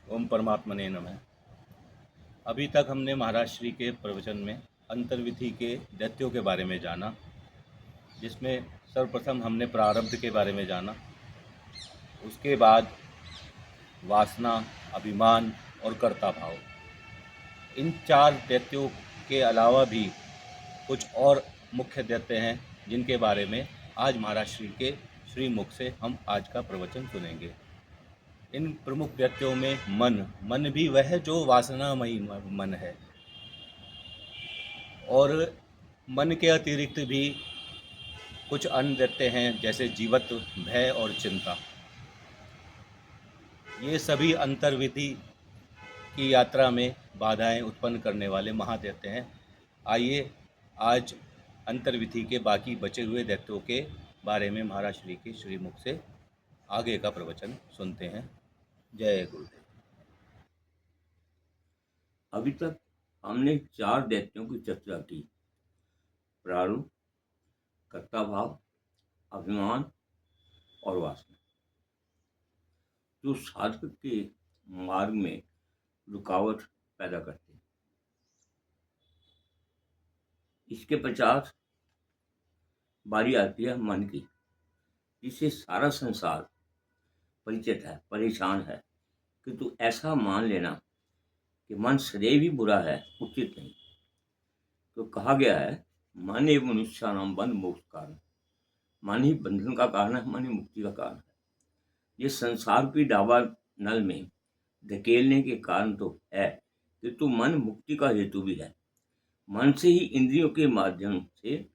ओम परमात्मने नमः। अभी तक हमने महाराज श्री के प्रवचन में अंतर्विधि के दैत्यों के बारे में जाना, जिसमें सर्वप्रथम हमने प्रारब्ध के बारे में जाना। उसके बाद वासना, अभिमान और कर्ता भाव। इन चार दैत्यों के अलावा भी कुछ और मुख्य दैत्य हैं, जिनके बारे में आज महाराज श्री के श्रीमुख से हम आज का प्रवचन सुनेंगे। इन प्रमुख दैत्यों में मन भी वह है जो वासनामयी मन है, और मन के अतिरिक्त भी कुछ अन्य दैत्य हैं, जैसे जीवत्व, भय और चिंता। ये सभी अंतर्विधि की यात्रा में बाधाएं उत्पन्न करने वाले महादैत्य हैं। आइए आज अंतर्विधि के बाकी बचे हुए दैत्यों के बारे में महाराज श्री के श्रीमुख से आगे का प्रवचन सुनते हैं। जय गुरुदेव। अभी तक हमने चार दैत्यों की चर्चा की: प्रारूप, कर्ता भाव, अभिमान और वासना, जो साधक के मार्ग में रुकावट पैदा करते हैं। इसके पश्चात बारी आती है मन की, जिससे सारा संसार परिचित है, परेशान है। किंतु ऐसा मान लेना कि मन सदैव ही बुरा है उचित नहीं। तो कहा गया है, मन एवं मनुष्याणाम बंध मोक्ष कारण। मन ही बंधन का कारण है, मन ही मुक्ति का कारण है। ये संसार की डाबा नल में धकेलने के कारण तो है, किंतु मन मुक्ति का हेतु भी है। मन से ही इंद्रियों के माध्यम से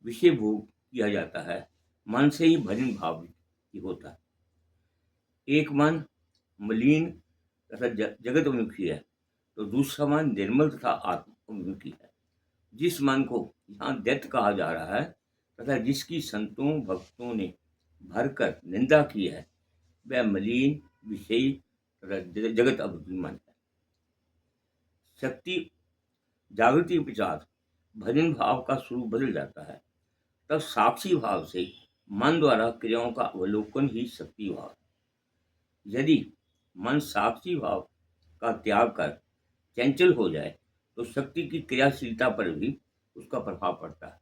विषय भोग किया जाता है। मन से ही भजन भाव भी होता है। एक मन मलिन तथा जगत उन्मुखी है, तो दूसरा मन निर्मल तथा आत्मोन्मुखी है। जिस मन को यहाँ दैत्य कहा जा रहा है तथा जिसकी संतों भक्तों ने भरकर निंदा की है, वह मलिन, विषयी तथा जगत अभिमानी मन है। शक्ति जागृति के पश्चात भजन भाव का स्वरूप बदल जाता है। तब साक्षी भाव से मन द्वारा क्रियाओं का अवलोकन ही शक्ति भाव है। यदि मन साक्षी भाव का त्याग कर चंचल हो जाए, तो शक्ति की क्रियाशीलता पर भी उसका प्रभाव पड़ता है।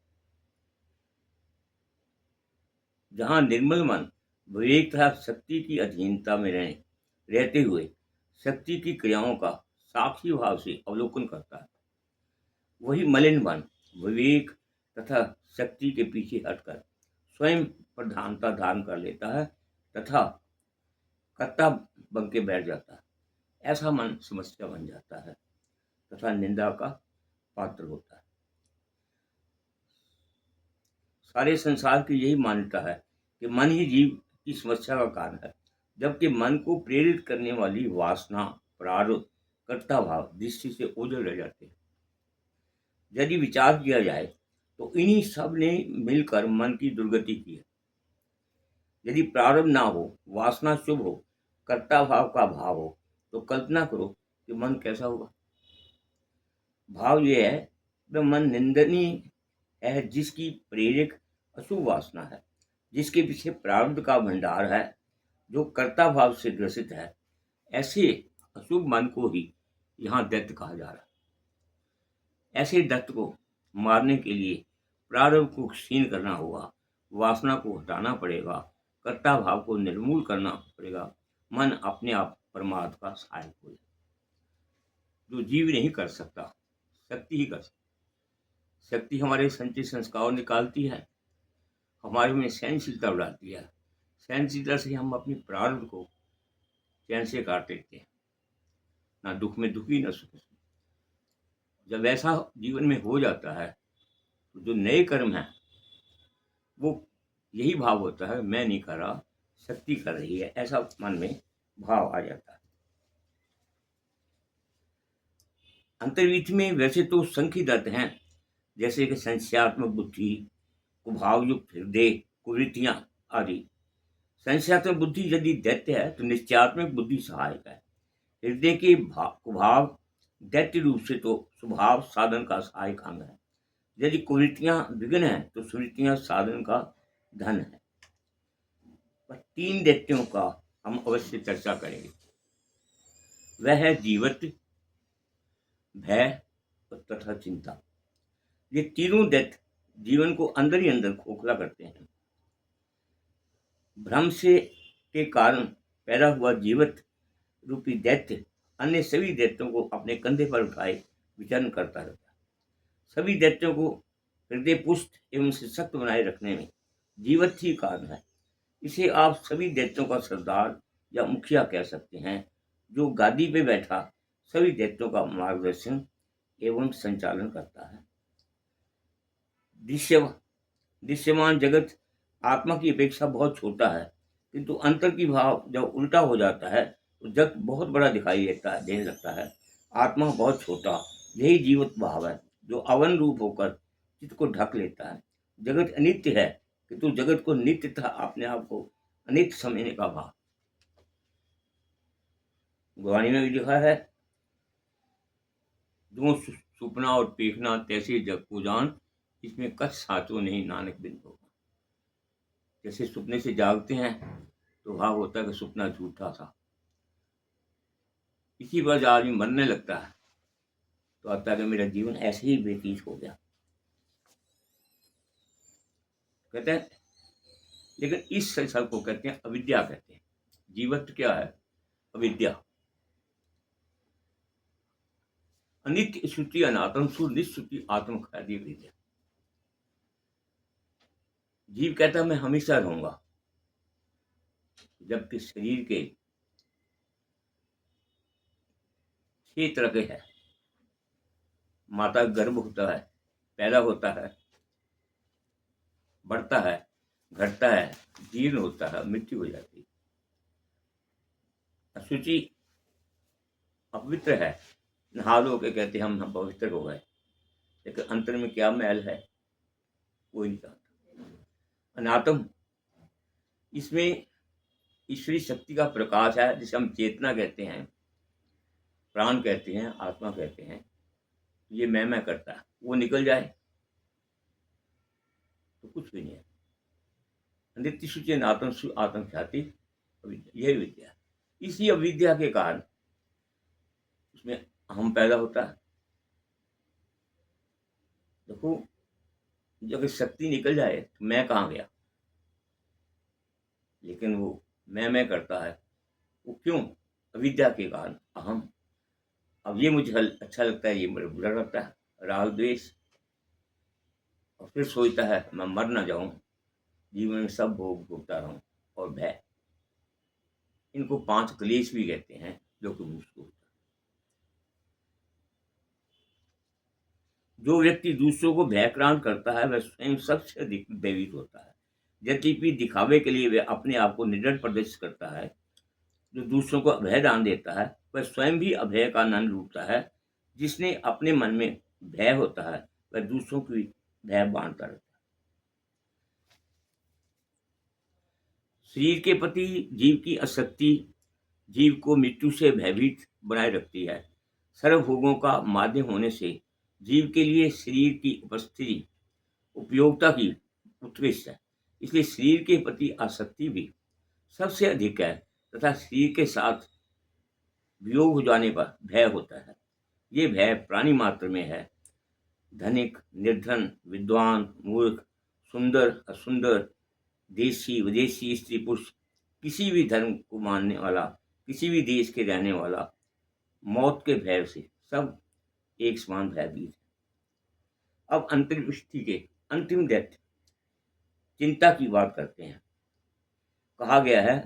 जहाँ निर्मल मन विवेक तथा शक्ति की अधीनता में रहते हुए शक्ति की क्रियाओं का साक्षी भाव से अवलोकन करता है, वही मलिन मन विवेक तथा शक्ति के पीछे हटकर स्वयं प्रधानता धारण कर लेता है तथा कर्ता बन के बैठ जाता है। ऐसा मन समस्या बन जाता है तथा निंदा का पात्र होता है। सारे संसार की यही मान्यता है कि मन ही जीव की समस्या का कारण है, जबकि मन को प्रेरित करने वाली वासना, प्रारब्ध, कर्ता भाव दृष्टि से ओझल रह जाते हैं। यदि विचार किया जाए तो इन्हीं सब ने मिलकर मन की दुर्गति की है। यदि प्रारब्ध ना हो, वासना शुभ हो, कर्ता भाव का भाव हो, तो कल्पना करो कि मन कैसा होगा। भाव यह है, वह मन निंदनीय है जिसकी प्रेरक अशुभ वासना है, जिसके पीछे प्रारब्ध का भंडार है, जो कर्ता भाव से ग्रसित है। ऐसे अशुभ मन को ही यहाँ दैत्य कहा जा रहा है। ऐसे दैत्य को मारने के लिए प्रारब्ध को क्षीण करना होगा, वासना को हटाना पड़ेगा, कर्ता भाव को निर्मूल करना पड़ेगा। मन अपने आप परमार्थ का सहायक हो जाए, जो जीव नहीं कर सकता, शक्ति ही कर सकती। शक्ति हमारे संचित संस्कार निकालती है, हमारे में सहनशीलता बढ़ाती है। सहनशीलता से हम अपनी प्रारब्ध को चैन से काट लेते हैं, ना दुख में दुखी, ना सुख में। जब ऐसा जीवन में हो जाता है, तो जो नए कर्म है वो यही भाव होता है, मैं नहीं कर रहा, शक्ति कर रही है। ऐसा मन में भाव आ जाता है। अंतर्विधि में वैसे तो संख्य दत्त हैं, जैसे कि संशयात्मक बुद्धि, कुभावयुक्त हृदय, कुवृत्तियां आदि। संशयात्मक बुद्धि यदि दैत्य है, तो निश्चयात्मक बुद्धि सहायक है। हृदय के कुभाव दैत्य रूप से तो स्वभाव साधन का सहायक अंग है। यदि कुवृत्तियां विघ्न है, तो सुवृत्तियां साधन का धन है। पर तीन दैत्यों का हम अवश्य चर्चा करेंगे। वह है जीवत, भय तथा चिंता। ये तीनों दैत्य जीवन को अंदर ही अंदर खोखला करते हैं। भ्रम से के कारण पैदा हुआ जीवत रूपी दैत्य अन्य सभी दैत्यों को अपने कंधे पर उठाए विचरण करता रहता है। सभी दैत्यों को हृदय पुष्ट एवं सशक्त बनाए रखने में जीवत ही कारण है। इसे आप सभी दैत्यों का सरदार या मुखिया कह सकते हैं, जो गादी पे बैठा सभी दैत्यों का मार्गदर्शन एवं संचालन करता है। दृश्यमान जगत आत्मा की अपेक्षा बहुत छोटा है, किंतु अंतर की भाव जब उल्टा हो जाता है तो जगत बहुत बड़ा दिखाई देने लगता है। आत्मा बहुत छोटा, यही जीवत भाव है जो अवन रूप होकर चित्त को ढक लेता है। जगत अनित्य है, किंतु जगत को नित्य तथा अपने आप को अनित्य समझने का भाव। गुरबानी में भी लिखा है, जो सुपना और पेखना तैसे जग को जान, इसमें कछ साचो नहीं नानक बिन होगा। जैसे सपने से जागते हैं तो भाव होता है कि सपना झूठा था, इसी पर जब आदमी मरने लगता है तो आता है कि मेरा जीवन ऐसे ही व्यतीत हो गया। कहते हैं, लेकिन इस संसार को कहते हैं अविद्या कहते हैं। जीवत्व क्या है? अविद्या। अनित्य श्रुति अनात्म सुर निश्रुति आत्म खादी विद्या। जीव कहता है मैं हमेशा रहूंगा, जबकि शरीर के 6 तरह के हैं। माता गर्भ होता है, पैदा होता है, बढ़ता है, घटता है, जीर्ण होता है, मृत्यु हो जाती है। अशुचि अपवित्र है, नहा लो के कहते हम पवित्र हो गए, लेकिन अंतर में क्या मैल है कोई नहीं जानता। अनात्म, इसमें ईश्वरी शक्ति का प्रकाश है, जिसे हम चेतना कहते हैं, प्राण कहते हैं, आत्मा कहते हैं। ये मैं करता है, वो निकल जाए तो कुछ भी नहीं है। नित्य शुचि नातम सु आत्म ख्याति यही विद्या। इसी अविद्या के कारण उसमें अहम पैदा होता है। देखो, जब शक्ति निकल जाए तो मैं कहाँ गया, लेकिन वो मैं करता है। वो क्यों? अविद्या के कारण, अहम। अब ये मुझे अच्छा लगता है, ये मुझे बुरा लगता है, राग द्वेष। और फिर सोचता है मैं मर ना जाऊं, जीवन में सब भोग भोगता रहूं। और भय, इनको 5 क्लेश भी कहते हैं, जो कि मुझको होता है। जो व्यक्ति दूसरों को भयक्रांत करता है वह स्वयं सबसे अधिक भयभीत होता है। यद्यपि दिखावे के लिए वह अपने आप को निडर प्रदर्शित करता है। जो दूसरों को अभय दान देता है वह स्वयं भी अभय का आनंद लूटता है। जिसने अपने मन में भय होता है वह दूसरों की भय बांटता रहता है। शरीर के प्रति जीव की आसक्ति जीव को मृत्यु से भयभीत बनाए रखती है। सर्वभोगों का माध्यम होने से जीव के लिए शरीर की उपस्थिति उपयोगिता की उत्कृष्ट है। इसलिए शरीर के प्रति आसक्ति भी सबसे अधिक है, तथा शरीर के साथ वियोग हो जाने पर भय होता है। ये भय प्राणी मात्र में है। धनिक, निर्धन, विद्वान, मूर्ख, सुंदर, असुंदर, देशी, विदेशी, स्त्री, पुरुष, किसी भी धर्म को मानने वाला, किसी भी देश के रहने वाला, मौत के भय से सब एक समान भयभीत है। अब अंतिम दृष्टि के अंतिम दैत्य चिंता की बात करते हैं। कहा गया है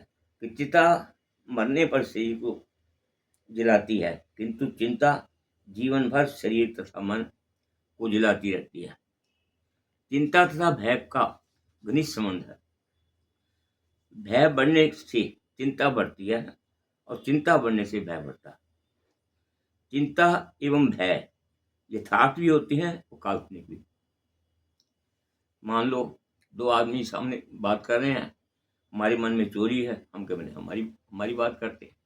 कि चिता मरने पर शरीर को जलाती है, किंतु चिंता जीवन भर शरीर तथा मन को जलाती रहती है। चिंता तथा भय का घनिष्ठ संबंध है। भय बढ़ने से चिंता बढ़ती है और चिंता बढ़ने से भय बढ़ता है। चिंता एवं भय यथार्थ भी होती है और काल्पनिक भी। मान लो 2 आदमी सामने बात कर रहे हैं, हमारे मन में चोरी है, हम कभी हमारी बात करते हैं।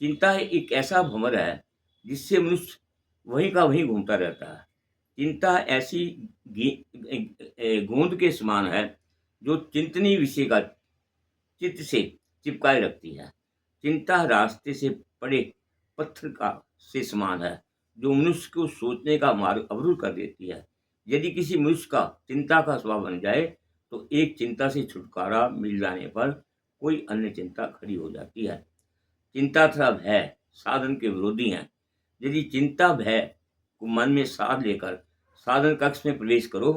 चिंता एक ऐसा भंवर है जिससे मनुष्य वहीं का वहीं घूमता रहता है। चिंता ऐसी गोंद के समान है जो चिंतनीय विषय का चित्त से चिपकाए रखती है। चिंता रास्ते से पड़े पत्थर का से समान है, जो मनुष्य को सोचने का मार्ग अवरुद्ध कर देती है। यदि किसी मनुष्य का चिंता का स्वभाव बन जाए, तो एक चिंता से छुटकारा मिल जाने पर कोई अन्य चिंता खड़ी हो जाती है। चिंता तथा भय साधन के विरोधी हैं। यदि चिंता भय को मन में साध लेकर साधन कक्ष में प्रवेश करो,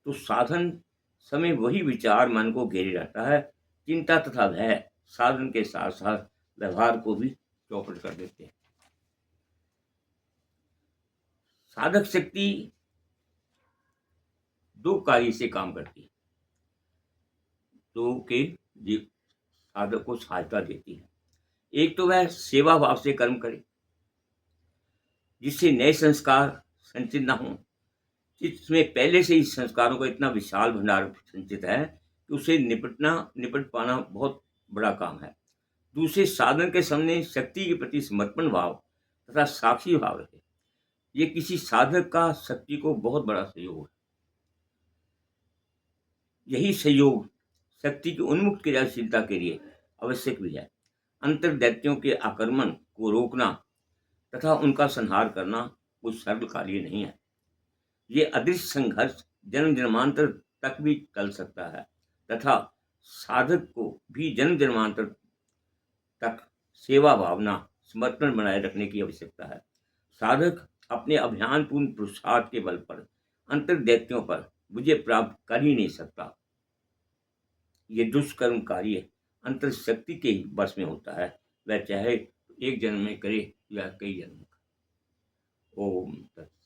तो साधन समय वही विचार मन को घेरे रहता है। चिंता तथा भय साधन के साथ साथ व्यवहार को भी चौपट कर देते हैं। साधक शक्ति दो कार्य से काम करती है, तो के जीव साधक को सहायता देती है। एक तो वह सेवा भाव से कर्म करे, जिससे नए संस्कार संचित न हो। जिसमें पहले से ही संस्कारों का इतना विशाल भंडार संचित है कि उसे निपट पाना बहुत बड़ा काम है। दूसरे, साधन के सामने शक्ति के प्रति समर्पण भाव तथा साक्षी भाव रहे। ये किसी साधक का शक्ति को बहुत बड़ा सहयोग है। यही सहयोग शक्ति की उन्मुक्त क्रियाशीलता के लिए आवश्यक भी है। अंतर्दैत्यों के आक्रमण को रोकना तथा उनका संहार करना कोई सरल कार्य नहीं है। ये अदृश्य संघर्ष जन्म जन्मांतर तक भी चल सकता है तथा साधक को भी जन्म जन्मांतर तक सेवा भावना समर्पण बनाए रखने की आवश्यकता है। साधक अपने अभियानपूर्ण पुरुषार्थ के बल पर अंतर्दैत्यों पर विजय प्राप्त कर ही नहीं सकता। ये दुष्कर्म कार्य अंतर शक्ति के ही बस में होता है, वह चाहे एक जन्म में करे या कई जन्म का। ओम तत्सत।